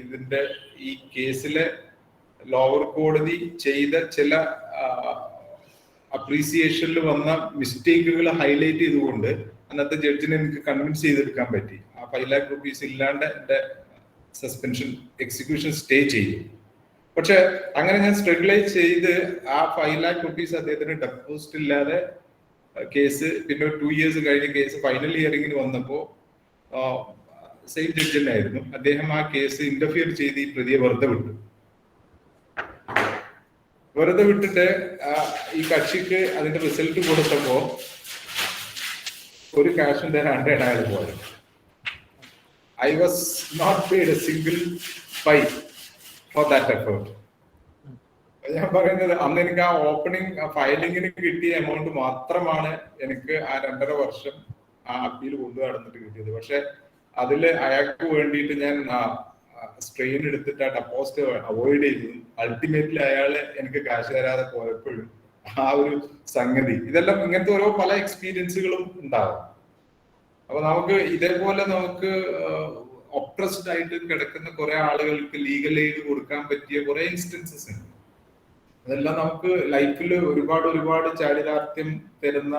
ഇതിന്റെ ഈ കേസിലെ ലോവർ കോടതി ചെയ്ത ചില അപ്രീസിയേഷനിൽ വന്ന മിസ്റ്റേക്കുകൾ ഹൈലൈറ്റ് ചെയ്തുകൊണ്ട് അന്നത്തെ ജഡ്ജിനെ എനിക്ക് കൺവിൻസ് ചെയ്തെടുക്കാൻ പറ്റി. ആ 5 lakh rupees ഇല്ലാണ്ട് എന്റെ സസ്പെൻഷൻ എക്സിക്യൂഷൻ സ്റ്റേ ചെയ്യും. പക്ഷെ അങ്ങനെ ഞാൻ സ്ട്രഗിളൈസ് ചെയ്ത് ആ 5 lakh rupees അദ്ദേഹത്തിന് ഡെപ്പോസിറ്റ് ഇല്ലാതെ കേസ് പിന്നെ 2 years കഴിഞ്ഞ് കേസ് ഫൈനൽ ഹിയറിംഗിന് വന്നപ്പോ സെയിം ജഡ്ജ് തന്നെ ആയിരുന്നു. അദ്ദേഹം ആ കേസ് ഇന്റർഫിയർ ചെയ്ത് ഈ പ്രതിയെ വെറുതെ വിട്ടു. വെറുതെ വിട്ടിട്ട് ഈ കക്ഷിക്ക് അതിന്റെ റിസൾട്ട് കൊടുത്തപ്പോ ഒരു കാശും തരാണ്ട് അയാൾ പോയത്. I was not paid a single pie for that effort. ഞാൻ പറയുന്നത് അന്ന് എനിക്ക് ആ ഓപ്പണിംഗ് ഫയലിങ്ങിന് കിട്ടിയ എമൗണ്ട് മാത്രമാണ് എനിക്ക് ആ 2.5 വർഷം ആ അപ്പീൽ കൊണ്ടു നടന്നിട്ട് കിട്ടിയത്. പക്ഷെ അതില് അയാൾക്ക് വേണ്ടിയിട്ട് ഞാൻ സ്ട്രെയിൻ എടുത്തിട്ട് ആ ഡെപ്പോസിറ്റ് അവോയ്ഡ് ചെയ്തു. അൾട്ടിമേറ്റ്ലി അയാള് എനിക്ക് കാശ് തരാതെ പോയപ്പോഴും ആ ഒരു സംഗതി, ഇതെല്ലാം ഇങ്ങനത്തെ ഓരോ പല എക്സ്പീരിയൻസുകളും ഉണ്ടാവും. അപ്പൊ നമുക്ക് ഇതേപോലെ നമുക്ക് ഒപ്രസ്ഡ് ആയിട്ട് കിടക്കുന്ന കുറെ ആളുകൾക്ക് ലീഗൽ എയ്ഡ് കൊടുക്കാൻ പറ്റിയ കുറെ ഇൻസ്റ്റൻസസ് ഉണ്ട്. അതെല്ലാം നമുക്ക് ലൈഫിൽ ഒരുപാട് ചാരിതാർത്ഥ്യം തരുന്ന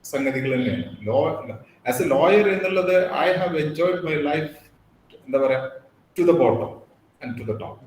സംഗതികൾ തന്നെയാണ്. ആസ് എ ലോയർ എന്നുള്ളത് I have enjoyed my life, എന്താ പറയാ, to the bottom and to the top.